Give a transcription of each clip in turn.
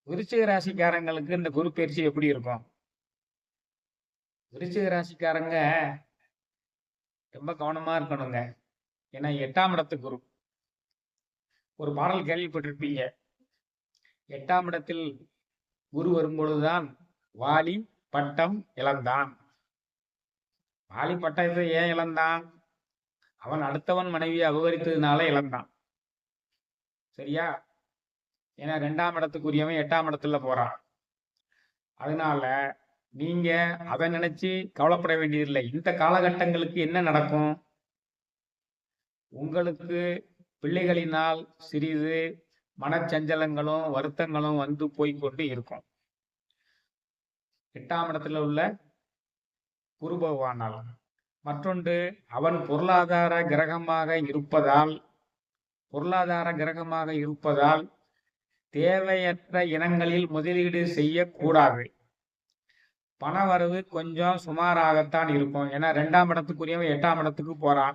விருச்சிக ராசிக்காரங்களுக்கு இந்த குரு பயிற்சி எப்படி இருக்கும்? விருச்சிக ராசிக்காரங்க ரொம்ப கவனமா இருக்கணுங்க. ஏன்னா 8ஆம் இடத்து குரு. ஒரு பாடல் கேள்விப்பட்டிருப்பீங்க. 8ஆம் இடத்தில் குரு வரும்பொழுதுதான் வாலி பட்டம் இழந்தான். வாலி பட்டத்தை ஏன் இழந்தான்? அவன் அடுத்தவன் மனைவியை அபகரித்ததுனால இழந்தான். சரியா? ஏன்னா 2ஆம் இடத்துக்குரியவன் 8ஆம் இடத்துல போறான். அதனால நீங்க அதை நினைச்சு கவலைப்பட வேண்டியதில்லை. இந்த காலகட்டங்களுக்கு என்ன நடக்கும்? உங்களுக்கு பிள்ளைகளினால் சிறிது மனச்சஞ்சலங்களும் வருத்தங்களும் வந்து போய்கொண்டு இருக்கும். 8ஆம் இடத்துல உள்ள குரு பகவானால். மற்றொன்று, அவன் பொருளாதார கிரகமாக இருப்பதால் தேவையற்ற இனங்களில் முதலீடு செய்யக்கூடாது. பண வரவு கொஞ்சம் சுமாராகத்தான் இருக்கும். ஏன்னா 2ஆம் இடத்துக்குரியவன் 8ஆம் இடத்துக்கு போறான்.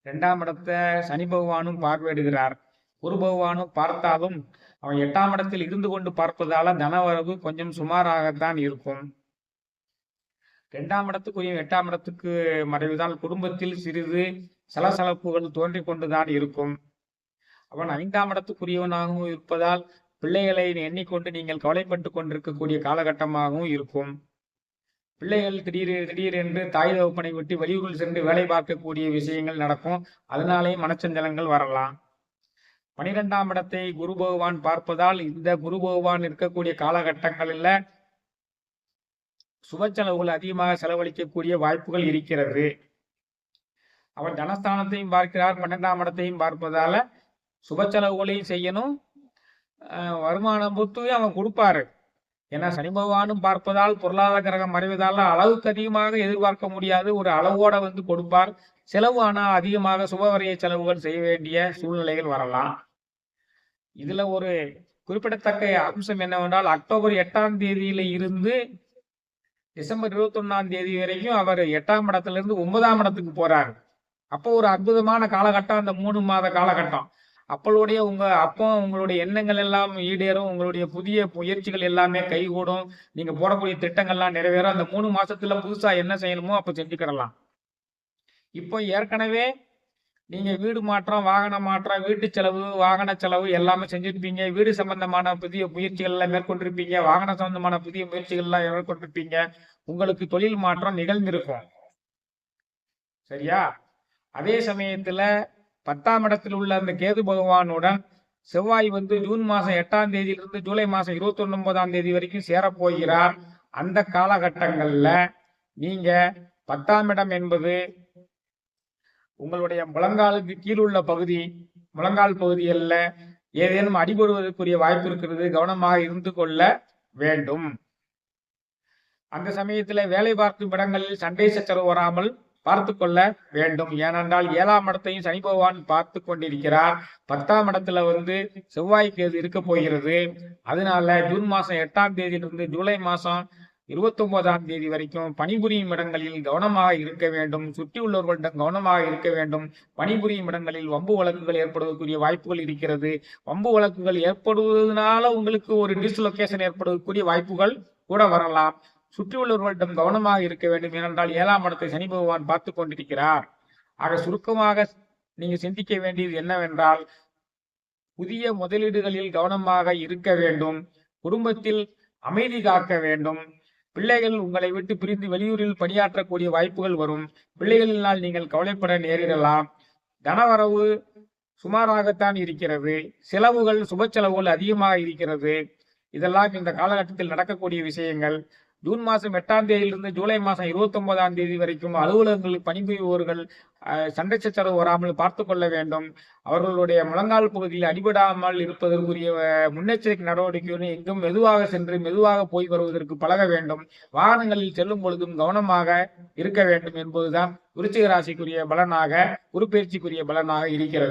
2ஆம் இடத்தை சனி பகவானும் பார்வையிடுகிறார். குரு பகவானும் பார்த்தாலும் அவன் 8ஆம் இடத்தில் இருந்து கொண்டு பார்ப்பதால தனவரவு கொஞ்சம் சுமாராகத்தான் இருக்கும். 2ஆம் இடத்துக்குரிய 8ஆம் இடத்துக்கு மறைவுதான் குடும்பத்தில் சிறிது சலசலப்புகள் தோன்றிக் கொண்டுதான் இருக்கும். அவன் 5ஆம் இடத்துக்குரியவனாகவும் இருப்பதால் பிள்ளைகளை எண்ணிக்கொண்டு நீங்கள் கவலைப்பட்டு கொண்டிருக்கக்கூடிய காலகட்டமாகவும் இருக்கும். பிள்ளைகள் திடீரென்று தாய் தகப்பனை விட்டு வெளியூரில் சென்று வேலை பார்க்கக்கூடிய விஷயங்கள் நடக்கும். அதனாலே மனச்சஞ்சலங்கள் வரலாம். 12ஆம் இடத்தை குரு பகவான் பார்ப்பதால் இந்த குரு பகவான் இருக்கக்கூடிய காலகட்டங்களில் சுப செலவுகள் அதிகமாக செலவழிக்கக்கூடிய வாய்ப்புகள் இருக்கிறது. அவன் தனஸ்தானத்தையும் பார்க்கிறார், 12ஆம் இடத்தையும் பார்ப்பதால சுப செலவுகளையும் செய்யணும். வருமானம் பொறுத்து அவன் கொடுப்பாரு. ஏன்னா சனி பகவானும் பார்ப்பதால் பொருளாதார கிரகம் மறைவதால அளவுக்கு அதிகமாக எதிர்பார்க்க முடியாது. ஒரு அளவோட வந்து கொடுப்பார். செலவு ஆனால் அதிகமாக சுபவரிய செலவுகள் செய்ய வேண்டிய சூழ்நிலைகள் வரலாம். இதுல ஒரு குறிப்பிடத்தக்க அம்சம் என்னவென்றால், அக்டோபர் 8ஆம் தேதியில இருந்து டிசம்பர் 21ஆம் தேதி வரைக்கும் அவர் 8ஆம் இடத்துல இருந்து 9ஆம் இடத்துக்கு போறாரு. அப்போ ஒரு அற்புதமான காலகட்டம் அந்த 3 மாத காலகட்டம். உங்களுடைய எண்ணங்கள் எல்லாம் ஈடேறும். உங்களுடைய புதிய முயற்சிகள் எல்லாமே கைகூடும். நீங்க போடக்கூடிய திட்டங்கள்லாம் நிறைவேறும். அந்த 3 மாசத்துல புதுசா என்ன செய்யணுமோ அப்ப செஞ்சுக்கிடலாம். இப்போ ஏற்கனவே நீங்க வீடு மாற்றம், வாகன மாற்றம், வீட்டு செலவு, வாகன செலவு எல்லாமே செஞ்சிருப்பீங்க. வீடு சம்பந்தமான புதிய முயற்சிகள் எல்லாம் மேற்கொண்டிருப்பீங்க. வாகன சம்பந்தமான புதிய முயற்சிகள் எல்லாம் மேற்கொண்டிருப்பீங்க. உங்களுக்கு தொழில் மாற்றம் நிகழ்ந்திருக்கும். சரியா? அதே சமயத்துல 10ஆம் இடத்தில் உள்ள அந்த கேது பகவானுடன் செவ்வாய் வந்து ஜூன் மாசம் 8ஆம் தேதியிலிருந்து ஜூலை மாசம் 29ஆம் தேதி வரைக்கும் சேரப்போகிறார். அந்த காலகட்டங்கள்ல நீங்க 10ஆம் இடம் என்பது உங்களுடைய முழங்காலுக்கு கீழுள்ள பகுதி, முழங்கால் பகுதிகளில் ஏதேனும் அடிபடுவதற்குரிய வாய்ப்பு இருக்கிறது. கவனமாக இருந்து கொள்ள வேண்டும். அந்த சமயத்துல வேலை பார்க்கும் இடங்களில் சண்டை சச்சரவு வராமல் பார்த்து கொள்ள வேண்டும். ஏனென்றால் 7ஆம் இடத்தையும் சனி பகவான் பார்த்து கொண்டிருக்கிறார். 10ஆம் இடத்துல வந்து செவ்வாய்க்கு இருக்க போகிறது. அதனால ஜூன் மாசம் 8ஆம் தேதியிலிருந்து ஜூலை மாசம் 29ஆம் தேதி வரைக்கும் பணிபுரியும் இடங்களில் கவனமாக இருக்க வேண்டும். சுற்றியுள்ளவர்களிடம் கவனமாக இருக்க வேண்டும். பணிபுரியும் இடங்களில் வம்பு வழக்குகள் ஏற்படுவதற்குரிய வாய்ப்புகள் இருக்கிறது. வம்பு வழக்குகள் ஏற்படுவதனால உங்களுக்கு ஒரு டிஸ்லொகேஷன் ஏற்படுவதற்குரிய வாய்ப்புகள் கூட வரலாம். சுற்றியுள்ளவர்களிடம் கவனமாக இருக்க வேண்டும். ஏனென்றால் 7ஆம் இடத்தை சனி பகவான் பார்த்து கொண்டிருக்கிறார். ஆக சுருக்கமாக நீங்க சிந்திக்க வேண்டியது என்னவென்றால், புதிய முதலீடுகளில் கவனமாக இருக்க வேண்டும். குடும்பத்தில் அமைதி காக்க வேண்டும். பிள்ளைகள் உங்களை விட்டு பிரிந்து வெளியூரில் பணியாற்றக்கூடிய வாய்ப்புகள் வரும். பிள்ளைகளினால் நீங்கள் கவலைப்பட நேரிடலாம். தனவரவு சுமாராகத்தான் இருக்கிறது. செலவுகள் சுப செலவுகள் அதிகமாக இருக்கிறது. இதெல்லாம் இந்த காலகட்டத்தில் நடக்கக்கூடிய விஷயங்கள். ஜூன் மாதம் 8ஆம் தேதியிலிருந்து ஜூலை மாதம் 29ஆம் தேதி வரைக்கும் அலுவலகங்களில் பணிபுரிபவர்கள் சண்டை சச்சரவு வராமல் பார்த்து கொள்ள வேண்டும். அவர்களுடைய முழங்கால் பகுதியில் அடிபடாமல் இருப்பதற்குரிய முன்னெச்சரிக்கை நடவடிக்கையுடன் எங்கும் மெதுவாக சென்று மெதுவாக போய் வருவதற்கு பழக வேண்டும். வாகனங்களில் செல்லும் பொழுதும் கவனமாக இருக்க வேண்டும் என்பதுதான் விருச்சிக ராசிக்குரிய பலனாக, குரு பயிற்சிக்குரிய பலனாக இருக்கிறது.